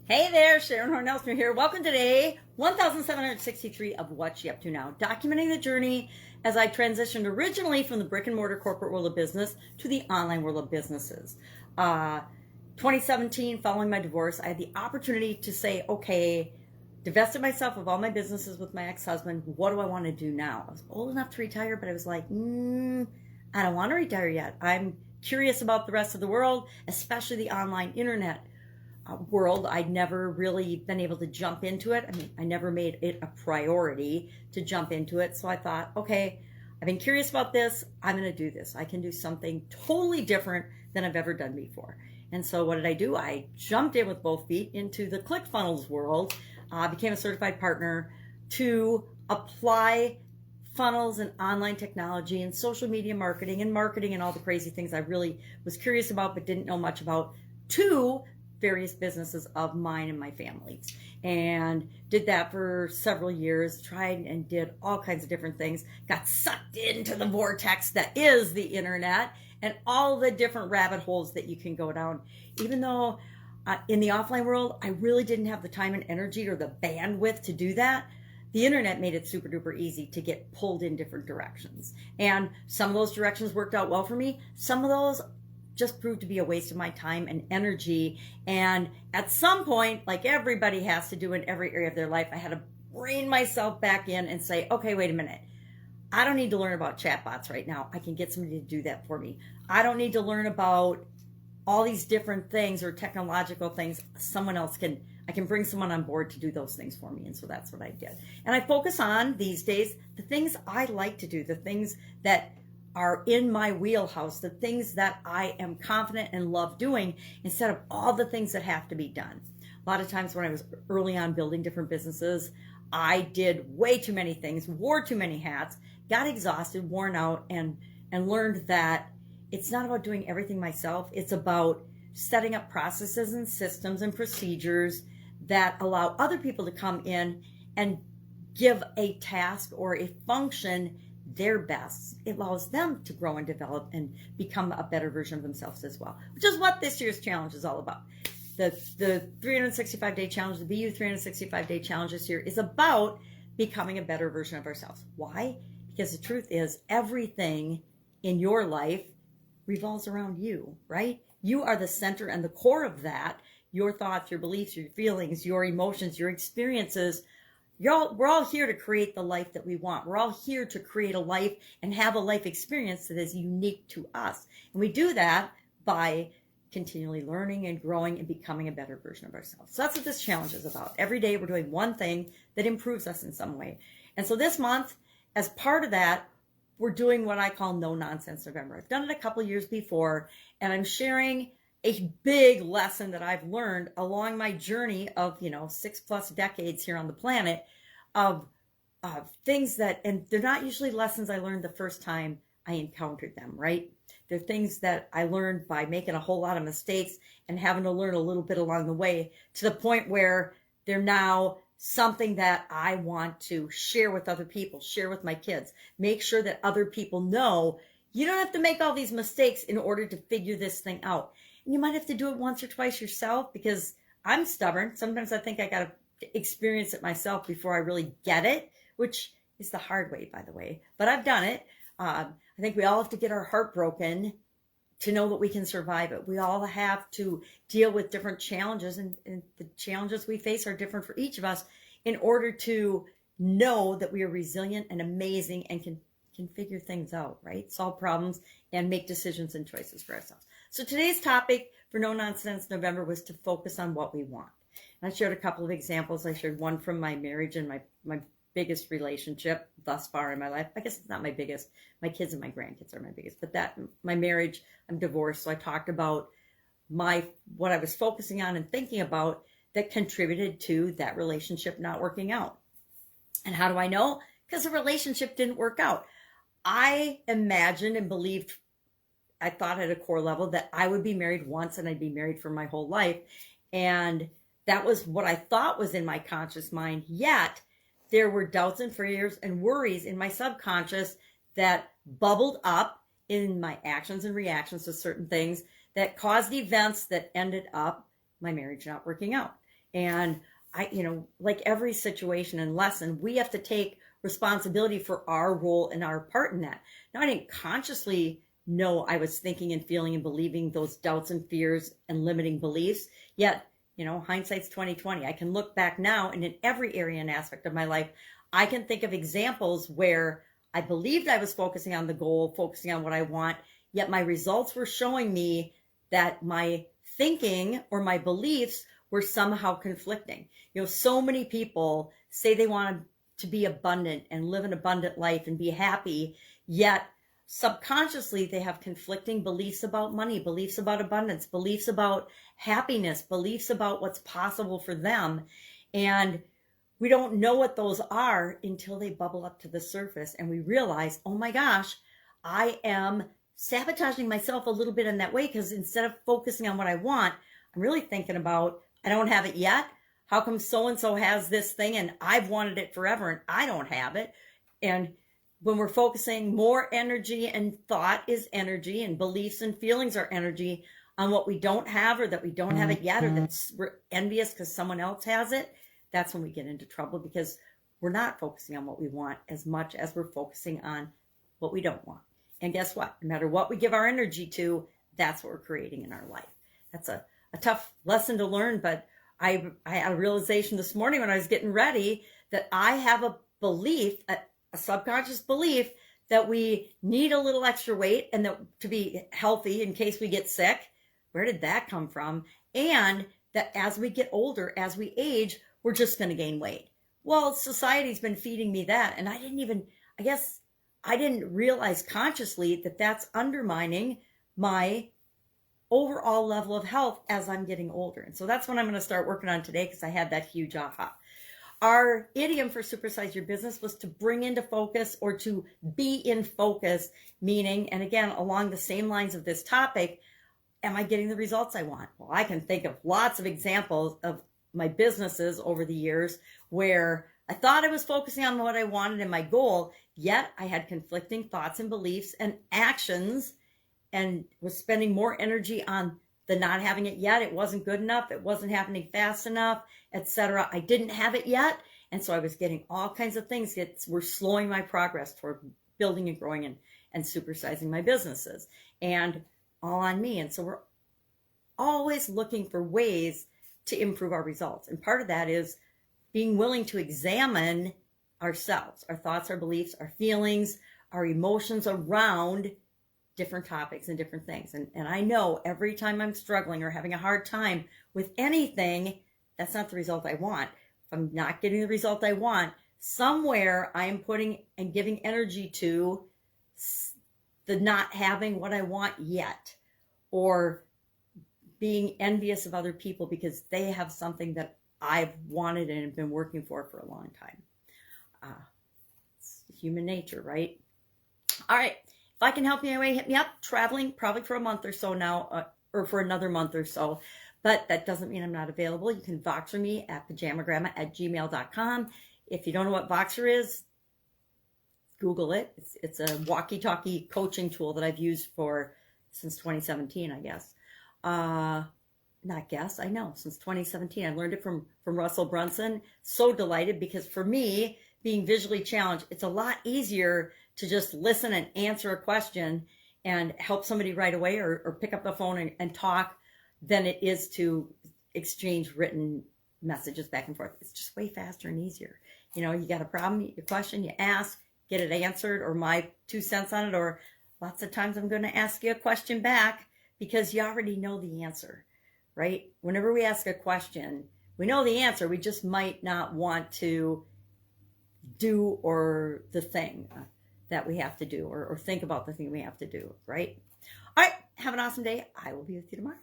Hey there, Sharon Horne-Ellstrom here. Welcome to day 1763 of What You Up To Now, documenting the journey as I transitioned originally from the brick and mortar corporate world of business to the online world of businesses. 2017, following my divorce, I had the opportunity to say, okay, divested myself of all my businesses with my ex-husband. What do I want to do now? I was old enough to retire, but I was like, I don't want to retire yet. I'm curious about the rest of the world, especially the online internet world. I'd never really been able to jump into it. I mean, I never made it a priority to jump into it. So I thought, okay, I've been curious about this. I'm going to do this. I can do something totally different than I've ever done before. And so what did I do? I jumped in with both feet into the ClickFunnels world, became a certified partner to apply funnels and online technology and social media marketing and all the crazy things I really was curious about but didn't know much about to various businesses of mine and my family's, and did that for several years, tried and did all kinds of different things, got sucked into the vortex that is the internet and all the different rabbit holes that you can go down. Even though in the offline world, I really didn't have the time and energy or the bandwidth to do that, the internet made it super duper easy to get pulled in different directions. And some of those directions worked out well for me. Some of those just proved to be a waste of my time and energy. And at some point, like everybody has to do in every area of their life, I had to rein myself back in and say, okay, wait a minute. I don't need to learn about chatbots right now. I can get somebody to do that for me. I don't need to learn about all these different things or technological things. I can bring someone on board to do those things for me. And so that's what I did. And I focus on these days the things I like to do, the things that are in my wheelhouse, the things that I am confident and love doing, instead of all the things that have to be done. A lot of times when I was early on building different businesses, I did way too many things, wore too many hats, got exhausted, worn out, and learned that it's not about doing everything myself. It's about setting up processes and systems and procedures that allow other people to come in and give a task or a function their best. It allows them to grow and develop and become a better version of themselves as well, which is what this year's challenge is all about. The 365-day challenge, the BU 365-day challenge this year is about becoming a better version of ourselves. Why? Because the truth is everything in your life revolves around you, right? You are the center and the core of that. Your thoughts, your beliefs, your feelings, your emotions, your experiences. We're all here to create the life that we want. We're all here to create a life and have a life experience that is unique to us. And we do that by continually learning and growing and becoming a better version of ourselves. So that's what this challenge is about. Every day we're doing one thing that improves us in some way. And so this month, as part of that, we're doing what I call No Nonsense November. I've done it a couple of years before, and I'm sharing a big lesson that I've learned along my journey of, 6+ decades here on the planet of things that, and they're not usually lessons I learned the first time I encountered them, right? They're things that I learned by making a whole lot of mistakes and having to learn a little bit along the way, to the point where they're now something that I want to share with other people, share with my kids, make sure that other people know you don't have to make all these mistakes in order to figure this thing out. And you might have to do it once or twice yourself, because I'm stubborn. Sometimes I think I got to experience it myself before I really get it, which is the hard way, by the way. But I've done it. I think we all have to get our heart broken to know that we can survive it. We all have to deal with different challenges, and the challenges we face are different for each of us, in order to know that we are resilient and amazing and can figure things out, right? Solve problems and make decisions and choices for ourselves. So today's topic for No Nonsense November was to focus on what we want. And I shared a couple of examples. I shared one from my marriage and my biggest relationship thus far in my life. I guess it's not my biggest. My kids and my grandkids are my biggest. But my marriage, I'm divorced. So I talked about what I was focusing on and thinking about that contributed to that relationship not working out. And how do I know? Because the relationship didn't work out. I imagined and believed, I thought at a core level, that I would be married once and I'd be married for my whole life. And that was what I thought was in my conscious mind. Yet there were doubts and fears and worries in my subconscious that bubbled up in my actions and reactions to certain things that caused events that ended up my marriage not working out. And like every situation and lesson, we have to take responsibility for our role and our part in that. Now, I didn't consciously know I was thinking and feeling and believing those doubts and fears and limiting beliefs. Yet, hindsight's 2020. I can look back now, and in every area and aspect of my life, I can think of examples where I believed I was focusing on the goal, focusing on what I want, yet my results were showing me that my thinking or my beliefs were somehow conflicting. So many people say they want to be abundant and live an abundant life and be happy, yet subconsciously they have conflicting beliefs about money, beliefs about abundance, beliefs about happiness, beliefs about what's possible for them. And we don't know what those are until they bubble up to the surface and we realize, oh my gosh, I am sabotaging myself a little bit in that way, because instead of focusing on what I want, I'm really thinking about, I don't have it yet. How come so-and-so has this thing and I've wanted it forever and I don't have it? And when we're focusing more energy, and thought is energy, and beliefs and feelings are energy, on what we don't have, or that we don't have it yet, or that we're envious because someone else has it, that's when we get into trouble, because we're not focusing on what we want as much as we're focusing on what we don't want. And guess what? No matter what we give our energy to, that's what we're creating in our life. That's a tough lesson to learn, but I had a realization this morning when I was getting ready that I have a belief, a subconscious belief, that we need a little extra weight and that to be healthy in case we get sick. Where did that come from? And that as we get older, as we age, we're just going to gain weight. Well, society's been feeding me that. And I didn't realize consciously that that's undermining my overall level of health as I'm getting older. And so that's what I'm going to start working on today, because I had that huge aha. Our idiom for supersize your business was to bring into focus, or to be in focus, meaning, and again, along the same lines of this topic, am I getting the results I want? Well, I can think of lots of examples of my businesses over the years where I thought I was focusing on what I wanted and my goal, yet I had conflicting thoughts and beliefs and actions, and was spending more energy on the not having it yet. It wasn't good enough. It wasn't happening fast enough, etc. I didn't have it yet. And so I was getting all kinds of things that were slowing my progress toward building and growing and supersizing my businesses, and all on me. And so we're always looking for ways to improve our results. And part of that is being willing to examine ourselves, our thoughts, our beliefs, our feelings, our emotions around different topics and different things. And I know every time I'm struggling or having a hard time with anything, that's not the result I want. If I'm not getting the result I want, somewhere I am putting and giving energy to the not having what I want yet, or being envious of other people because they have something that I've wanted and have been working for a long time. It's human nature, right? All right. If I can help you anyway, hit me up. Traveling probably for a month or so now, or for another month or so. But that doesn't mean I'm not available. You can Voxer me at pajamagrandma@gmail.com. If you don't know what Voxer is, Google it. It's a walkie-talkie coaching tool that I've used since 2017, I guess. I know, since 2017. I learned it from Russell Brunson. So delighted, because for me, being visually challenged, it's a lot easier to just listen and answer a question and help somebody right away, or pick up the phone and talk, than it is to exchange written messages back and forth. It's just way faster and easier. You got a problem, your question, you ask, get it answered, or my 2 cents on it, or lots of times I'm going to ask you a question back because you already know the answer, right? Whenever we ask a question, we know the answer. We just might not want to do the thing that we have to do, or think about the thing we have to do, right? All right. Have an awesome day. I will be with you tomorrow.